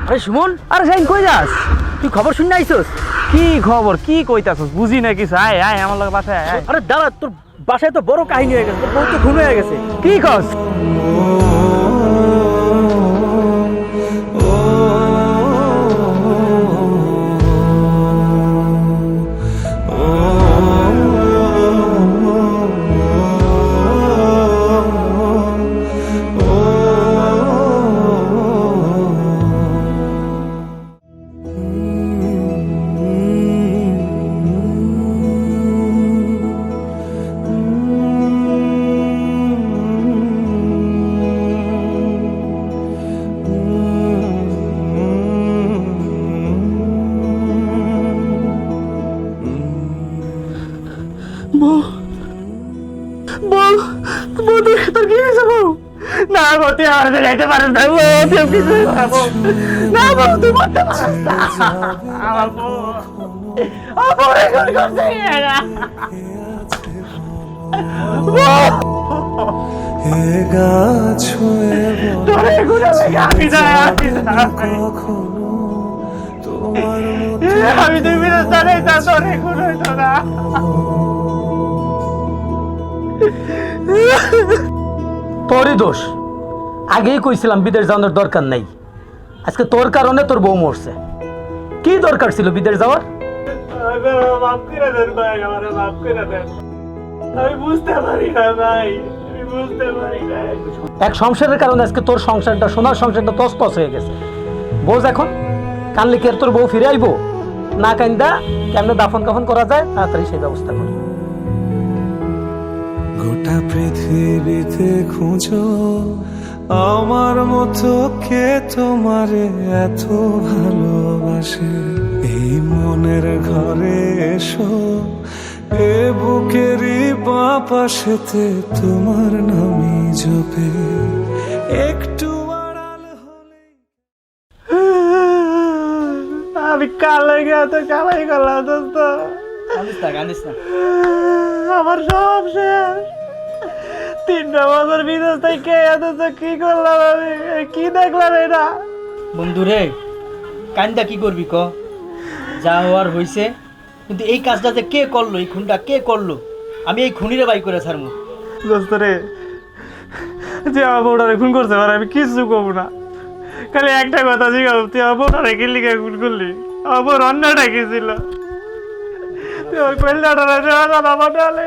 আরে সুমন, আরে শাহিন কই যাস? তুই খবর শুনে আইছস? কি খবর? কি কইতাছস? বুঝি না কিছু। আয় আয় আমার লগে বাসায় আয়। আরে দাঁড়া, তোর বাসায় তো বড় কাহিনী হয়ে গেছে, তোর বউ তো খুন হয়ে গেছে। কি কস? তোর কি হয়েছে বউ? না বউ, তুই আমাদের যাইতে পারিস না বউ, তুই কিছু না বউ। না বউ, তুই মরতে পারিস না। আমার বউ, আমার বউ এগুলো করছে এরা। তোর এগুলো লেগে আমি যাই, আমি তুই বিদেশ জানাই তা তোর এগুলো হইতো না। তোরই দোষ। আগেই কইছিলাম বিদেশ যাওয়ার দরকার নাই। আজকে তোর কারণে তোর বউ মরছে। কি দরকার ছিল বিদেশ যাওয়ার? মাফ করে দেন ভাই, আমারে মাফ করে দেন। আমি বুঝতে পারি না ভাই, আমি বুঝতে পারি না। এক সংসারের কারণে আজকে তোর সংসারটা, সোনার সংসারটা তছতছ হয়ে গেছে। বোঝ এখন, কানলে কি আর তোর বউ ফিরে আইবো? না কান্দা কেমনে দাফন কাফন করা যায় তাড়াতাড়ি সেই ব্যবস্থা কর। গোটা পৃথিবীতে খুঁজো আমার মতো কে তোমারে এত ভালোবাসে। এই মনের ঘরে এসো, এ বুকেরই বাঁ পাশেতে তোমার নামই জপে। একটু আড়াল হলে আমি কালে গিয়ে তো কামাই করলাম দোস্ত। কান্দিস না। আমার সব শেষ। 3টা বছর বিদেশ থেকে এত কি করলাম আমি, কি দেখলাম এটা? বন্ধু রে, কান্দা কি করবি ক? যা হওয়ার হইছে। কিন্তু এই কাজটা যে কে করলো, এই খুনটা কে করলো, আমি এই খুনিরে বাই করে ছাড়মু। দোস্ত রে, যে আমার বউটারে খুন করতে পারে আমি কিছু কব না। খালি একটা কথা জিজ্ঞাসা, তুই আমার বউটারে কি লিখে খুন করলি? আমার বউর অন্যটা কি ছিল? তুই ওর কইলাটা আমার ডালে।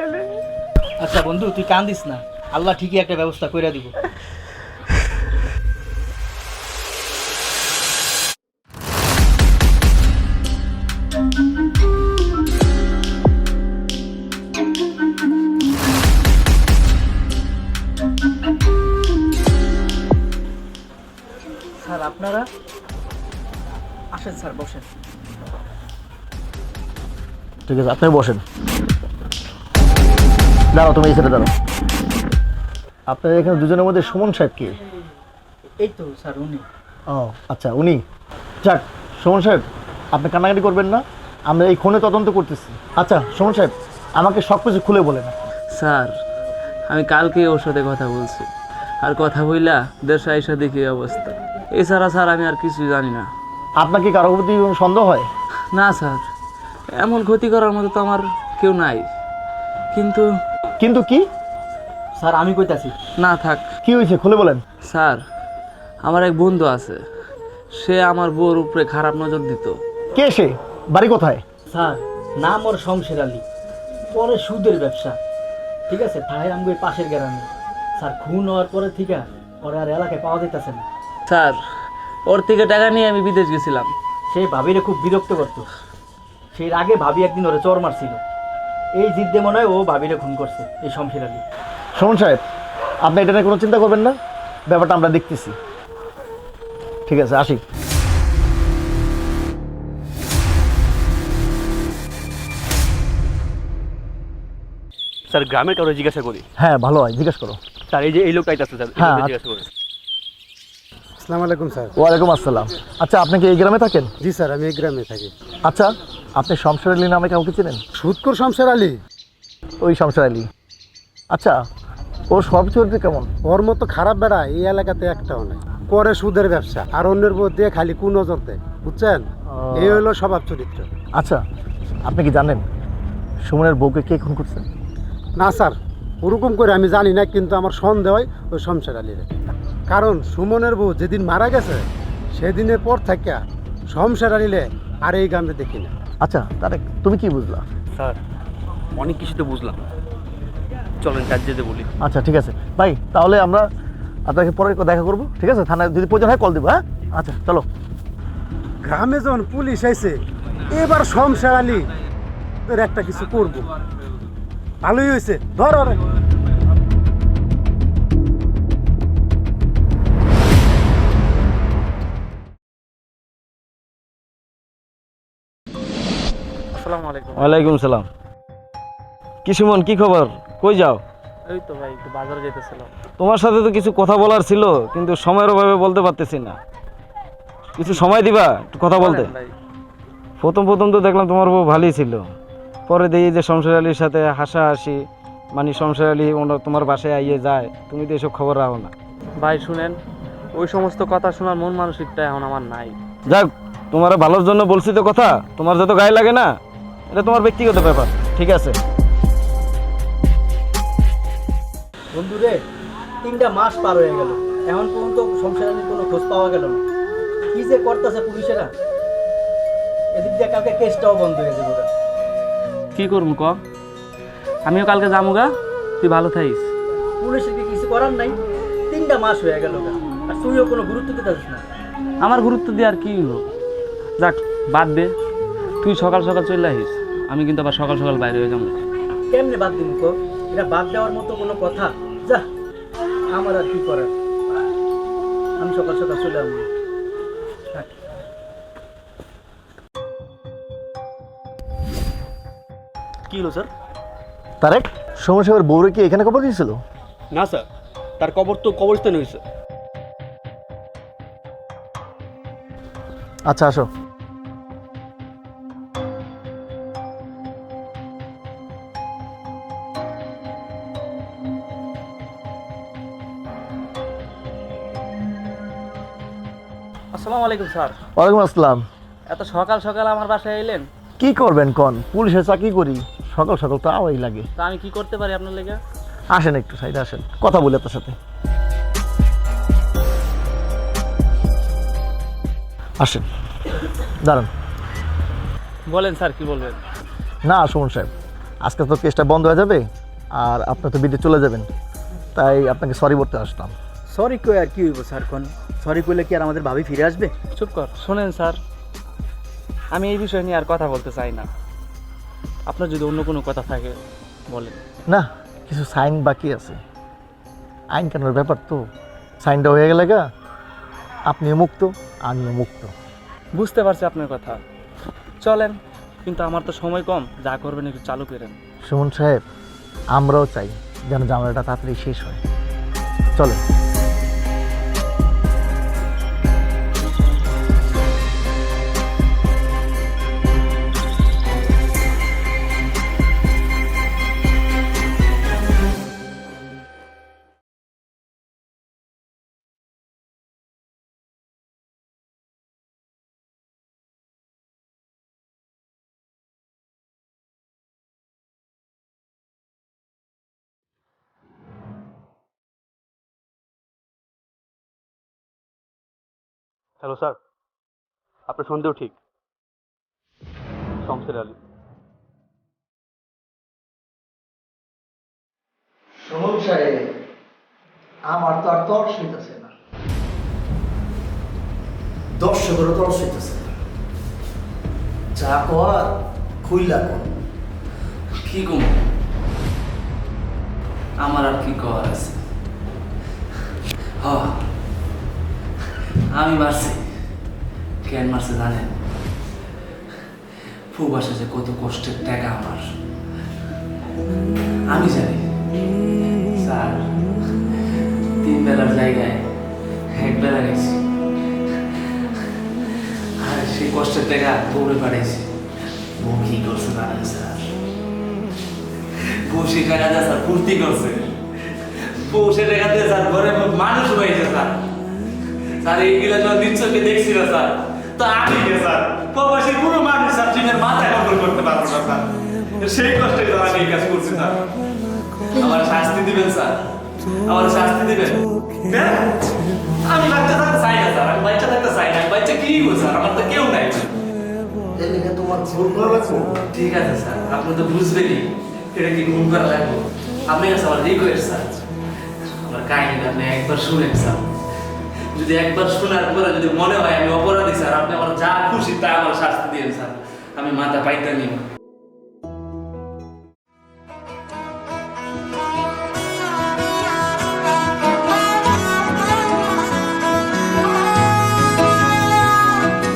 আচ্ছা বন্ধু, তুই কান্দিস না, আল্লাহ ঠিকই একটা ব্যবস্থা করে দিব। স্যার আপনারা আসেন, স্যার বসেন। ঠিক আছে, আপনি বসেন। দাঁড়াও, তুমি এই সাইডে দাঁড়াও। আপনার এখানে দুজনের মধ্যে সুমন সাহেব কি? এই তো স্যার উনি। ও আচ্ছা, উনি। যাক সুমন সাহেব, আপনি কান্নাকাটি করবেন না, আমরা এই খুনে তদন্ত করতেছি। আচ্ছা সুমন সাহেব, আমাকে সব কিছু খুলে বলেন। স্যার, আমি কালকে ওর সাথে কথা বলছি, আর কথা বইলা দেশে আইসা দেখি অবস্থা। এছাড়া স্যার আমি আর কিছুই জানি না। আপনার কি কারোর প্রতি সন্দেহ হয়? না স্যার, এমন ক্ষতি করার মতো তো আমার কেউ নাই। কিন্তু কিন্তু কি? স্যার আমি কইতাছি। না থাক। কি হয়েছে খুলে বলেন। স্যার, আমার এক বন্ধু আছে, সে আমার বউর উপরে খারাপ নজর দিত। কে সে? বাড়ি কোথায়? স্যার নাম ওর শমশের আলী, পরে সুদের ব্যবসা। ঠিক আছে, তাই আমি পাশের গ্রামে। স্যার খুন হওয়ার পরে থেকে ওরা আর এলাকায় পাওয়া যাইতেছে না। স্যার, ওর থেকে টাকা নিয়ে আমি বিদেশ গেছিলাম। সে ভাবিরে খুব বিরক্ত করত। সেই আগে ভাবি একদিন ওরে চর মারছিল। এই জিদ্দে মনে হয় ও ভাবিরে খুন করছে, এই শমশের আলী। সুমন সাহেব, আপনি এটা নিয়ে কোনো চিন্তা করবেন না, ব্যাপারটা আমরা দেখতেছি। ঠিক আছে, আসি। স্যার গ্রামের কারো জিজ্ঞাসা করি? হ্যাঁ ভালো হয়, জিজ্ঞেস করো। স্যার এই যে এই লোকটাই আছে স্যার, হ্যাঁ, জিজ্ঞাসা করি। আসসালামু আলাইকুম স্যার। ওয়ালাইকুম আসসালাম। আচ্ছা, আপনি কি এই গ্রামে থাকেন? জি স্যার, আমি এই গ্রামে থাকি। আচ্ছা, আপনি শমশের আলী নামে কাউকে চেনেন? সুদখোর শমশের আলী? ওই শমশের আলী। আচ্ছা, ও সব চরিত্র কেমন? ওর মতো খারাপ বেড়া এই এলাকাতে একটাও নাই। করে সুদের ব্যবসা আর অন্যের বউ দিয়ে খালি কু নজর দেয়, বুঝছেন? এই হলো স্বভাব চরিত্র। আচ্ছা, আপনি কি জানেন সুমনের বউকে কে খুন করছে? না স্যার, ওরকম করে আমি জানি না, কিন্তু আমার সন্দেহ হয় ওই শমশের আলীরে। কারণ সুমনের বউ যেদিন মারা গেছে সেদিনের পর থেকে শমশের আলীরে আর এই গ্রামে দেখি না। আচ্ছা তারেক, তুমি কি বুঝলা? স্যার অনেক কিছু তো বুঝলাম, চলেন কাজ যেতে বলি। আচ্ছা ঠিক আছে ভাই, তাহলে আমরা আপনাকে পরে দেখা করবো, ঠিক আছে? থানায় যদি প্রয়োজন হয় কল দেবো। হ্যাঁ আচ্ছা চলো। গ্রামে যখন পুলিশ আইছে এবার শমশের আলী তোর একটা কিছু করব। ভালোই হয়েছে, ধর ওরে। আসসালামু আলাইকুম। ওয়ালাইকুম সালাম। কি সুমন, কি খবর? কই যাও? এই তো ভাই একটু বাজারে যেতেছিলাম। তোমার সাথে তো কিছু কথা বলার ছিল, কিন্তু সময়ের অভাবে বলতে পারতেছি না। কিছু সময় দিবা একটু কথা বলতে? ভাই প্রথম প্রথম তো দেখলাম তোমার বউ ভালোই ছিল, পরে দেখি যে শমশের আলীর সাথে হাসাহাসি, মানে শমশের আলী তোমার বাসায় আইয়ে যায়, তুমি তো এসব খবর রাখো না। ভাই শুনেন, ওই সমস্ত কথা শোনার মন মানসিকতা এখন আমার নাই। যাক, তোমার ভালোর জন্য বলছি তো কথা, তোমার যত গায়ে লাগে না, এটা তোমার ব্যক্তিগত ব্যাপার, ঠিক আছে? বন্ধুরে 3টা মাস পার হয়ে গেল, এখন পর্যন্ত শমশের আলীর কোনো খোঁজ পাওয়া গেল না। কি যে করতেছে পুলিশেরা, এদিক দিয়ে কালকে কেসটাও বন্ধ হয়ে যাবে। কি করবো ক? আমিও কালকে যামুগা, তুই ভালো থাকিস। পুলিশের কি কিছু করার নাই? 3টা মাস হয়ে গেল আর তুইও কোনো গুরুত্ব দিতেছিস না। আমার গুরুত্ব দিয়ে আর কি হলো? যাক বাদ দে, তুই সকাল সকাল চলে আসিস, আমি কিন্তু আবার সকাল সকাল বাইরে হয়ে যাবো। কেমনে বাদ দিন কো? এটা বাদ দেওয়ার মতো কোনো কথা? যা, আমার আর কি করার, আমি সকাল সকাল চলে আসবো। কি হলো স্যার? তারেক, সুমন সাহেবের বউরে কি এখানে খবর দিয়েছিল? না স্যার, তার কবর তো কবরস্থানে হয়েছে। আচ্ছা আসো। আসসালামু আলাইকুম স্যার। ওয়ালাইকুম আসসালাম। এত সকাল সকাল আমার বাসায় এলেন? কি করবেন কন, পুলিশের চাকরি করি, সকাল সকাল তো আওয়াই লাগে। তা আমি কি করতে পারি আপনার লেগে? আসেন একটু সাইডে আসেন, কথা বলি আপনার সাথে। আসেন, দাঁড়ান। বলেন স্যার, কি বলবেন? না সুমন সাহেব, আজকে তো কেসটা বন্ধ হয়ে যাবে আর আপনি তো বিদেশ চলে যাবেন, তাই আপনাকে সরি বলতে আসলাম। সরি কই আর কি হইব স্যার? কোন সরি কইলে কি আর আমাদের ভাবি ফিরে আসবে? চুপ কর। শোনেন স্যার, আমি এই বিষয় নিয়ে আর কথা বলতে চাই না। আপনার যদি অন্য কোনো কথা থাকে বলেন। না, কিছু সাইন বাকি আছে, আইন কানুনের ব্যাপার তো। সাইনটা হয়ে গেলে গা আপনিও মুক্ত, আমিও মুক্ত। বুঝতে পারছি আপনার কথা, চলেন। কিন্তু আমার তো সময় কম, যা করবেন একটু চালু করেন। সুমন সাহেব, আমরাও চাই যেন ঝামেলাটা তাড়াতাড়ি শেষ হয়। চলেন। হ্যালো স্যার, আপনার সন্দেহ ঠিক, শমশের আলী। সুমন সাহেব, আমার তো আর তর্স হইতেছে না, দর্শকেরও তর্স হইতেছে না। যা কর খুইলা কর। কি কম, আমার আর কি করার আছে? আমি মারছি। কেন মারছে জানেন? ফুবাসে যে কত কষ্টের টাকা আমার, আমি জানি স্যার। 3 বেলার জায়গায় 1 বেলা গেছি, আর সেই কষ্টের টাকা দৌড়ে পাঠাইছি। বউ কি করছে জানেন স্যার? বউ সেই টাকা যা স্যার ফুর্তি করছে, পৌষে রেখা দিয়ে স্যার ঘরে মানুষ হয়েছে স্যার। স্যার এইগুলো যখন নিশ্চয়কে দেখছি না স্যার, তো আমি কে স্যার প্রবাসী কোনো মানুষ স্যার জীবনের মাথায় কন্ট্রোল করতে পারবো না স্যার। সেই কষ্টে স্যার আমি এই কাজ করছি স্যার। আমার শাস্তি দিবেন স্যার, আমার শাস্তি দিবেন। হ্যাঁ? আমি বাচ্চা থাকতে চাই না স্যার, আমি বাচ্চা থাকতে চাই না। আমি বাচ্চা কি হইব স্যার, আমার তো কেউ নাই। এদিকে তোমার ভুল করা লাগবো। ঠিক আছে স্যার, আপনি তো বুঝবেনই এটা কি ঘুম করা লাগবো। আপনি কাছে আমার রিকোয়েস্ট স্যার, আমার কাহিনী আপনি একবার শুনেন স্যার। যদি একবার শোনার পরে যদি মনে হয় আমি অপরাধী স্যার, আপনি আমার যা খুশি তা আমার শাস্তি দিন স্যার, আমি মাথা পাইতে নিব।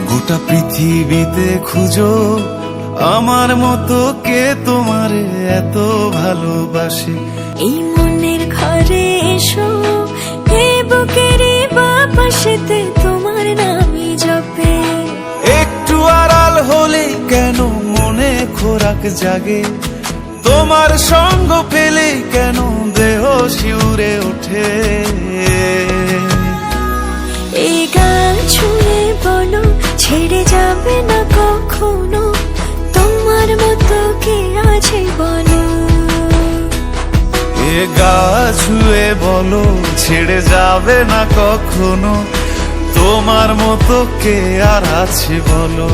গোটা পৃথিবীতে খুঁজো আমার মতো কে তোমারে এত ভালোবাসে। এই মনের ঘরে এসো, এই বুকের বাপাশেতে তোমার নামই জপে। একটু আড়াল হলে কেন মনে খোরাক জাগে, তোমার সঙ্গ পেলে কেন দেহ শিউরে ওঠে। এই গান ছুঁয়ে বলো ছেড়ে যাবে না কখনো, তোমার মতো কে আছে বলো। এ গা ছুঁয়ে বলো ছেড়ে যাবে না কখনো, তোমার মতো কে আর আছে বলো।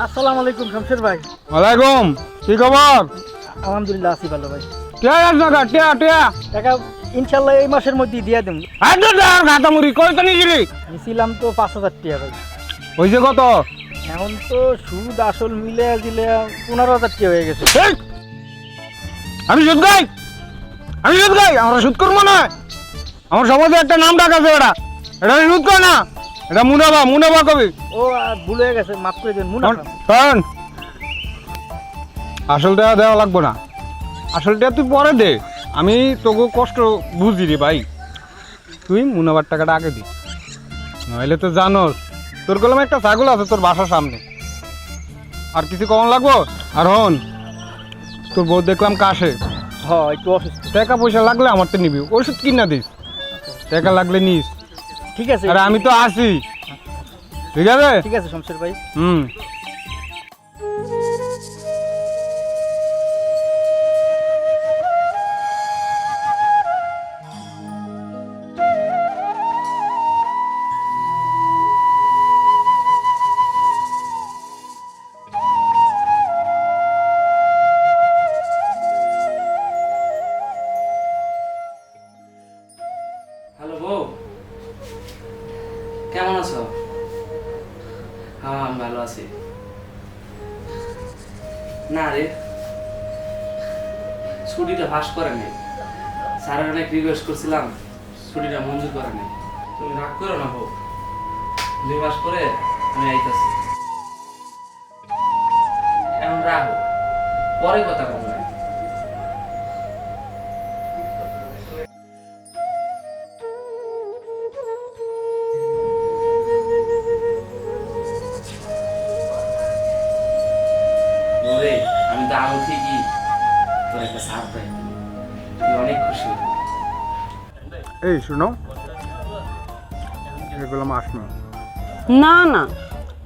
আসসালামু আলাইকুম শামশের ভাই। ওয়ালাইকুম, কি খবর? আলহামদুলিল্লাহ আছি ভালো ভাই। টিয়া আসনা কা টিয়া টিয়া টাকা ইনশাল্লাহ এই মাসের মধ্যেই দিয়ে দেব। আজ দার গাতামুড়ি কই তো নিছিলি? নিছিলাম তো 5,000 টাকা ভাই। হইছে কত? এখন তো সুদ আসল মিলে দিলে 15,000 টাকা হয়ে গেছে। এই, আমি সুদ গাই, আমি সুদ গাই, আমরা সুদ করবো না। আমার সমাজে একটা নাম ডাক আছে, এটা সুদ করে না, এটা মুনাবা মুনাবা কবি। ও ভুল হয়ে গেছে, মাফ করে দেন। শোন, আসল টাকা দেওয়া লাগবো না, আসল টাকা তুই পরে দে। আমি তোকে কষ্ট বুঝি রে ভাই, তুই মুনাবার টাকাটা আগে দি, নইলে তো জানোস তোর কলম একটা ছাগল আছে তোর বাসার সামনে। আর কিছু কমন লাগবো? আর হন, তোর বউ দেখলাম কাশে, হ্যাঁ একটু অসুস্থ। টাকা পয়সা লাগলে আমার তো নিবি, ওষুধ কিনা দিস, টাকা লাগলে নিস। ঠিক আছে, আরে আমি তো আসি, ঠিক আছে? ঠিক আছে শামশের ভাই। হুম। হ্যালো বউ, কেমন আছো? হ্যাঁ আমি ভালো আছি। না রে, ছুটিটা পাস করে নাই, স্যারের অনেক রিকোয়েস্ট করছিলাম, ছুটিটা মঞ্জুর করে নাই। তুমি রাগ করো না বউ, 2 মাস পরে আমি আইতাছি। এখন রাখো, পরে কথা বলবো। আমি তো আগে ঠিকই তোর একটা সারপ্রাইজ দিই, তুই অনেক খুশি হবি। এই শুনো, এগুলো মাস না। না না,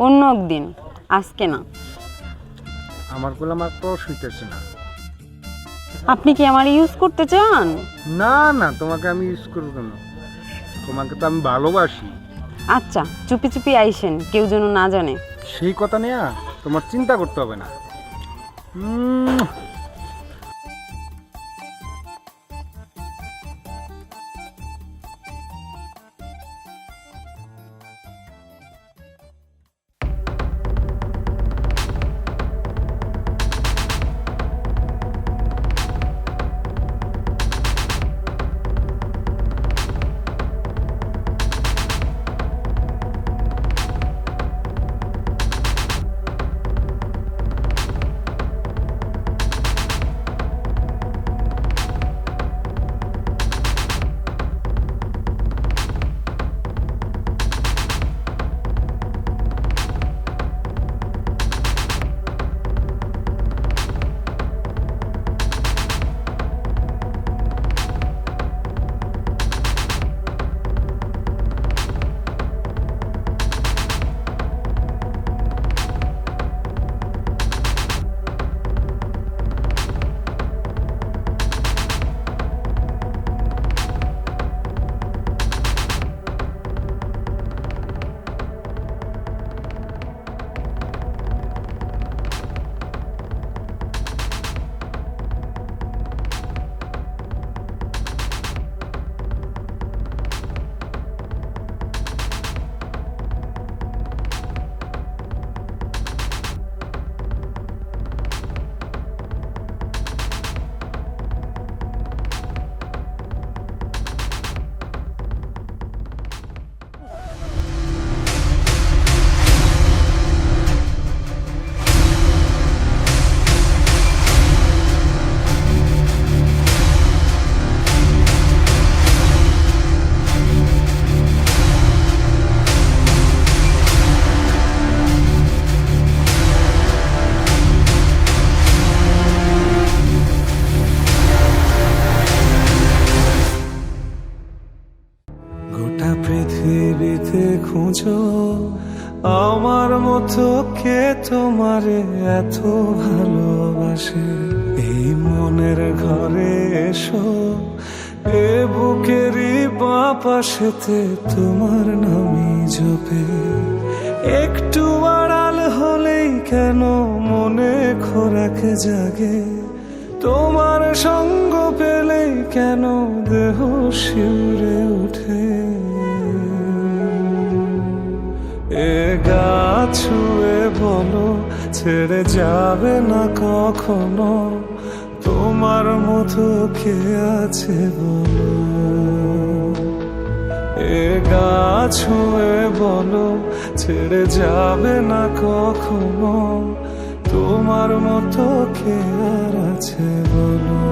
অন্য একদিন, আজকে না। আমার গুলো আমার তো শুইতেছে না। আপনি কি আমার ইউজ করতে চান? না না, তোমাকে আমি ইউজ করবো কেন? তোমাকে তো আমি ভালোবাসি। আচ্ছা, চুপি চুপি আইসেন, কেউ যেন না জানে। সেই কথা নিয়ে তোমার চিন্তা করতে হবে না। আমার মতো কে তোমারে এত ভালোবাসে? এই মনের ঘরে এসো, এ বুকেরই বাঁ পাশেতে তোমার নামই জপে। একটু আড়াল হলেই কেন মনে খোরাক জাগে, তোমার সঙ্গ পেলেই কেন দেহ শিউরে ওঠে। এ গা ছুঁয়ে বলো ছেড়ে যাবে না কখনো, তোমার মতো কে আছে বলো। এ গা ছুঁয়ে বলো ছেড়ে যাবে না কখনো, তোমার মতো কে আর আছে বলো।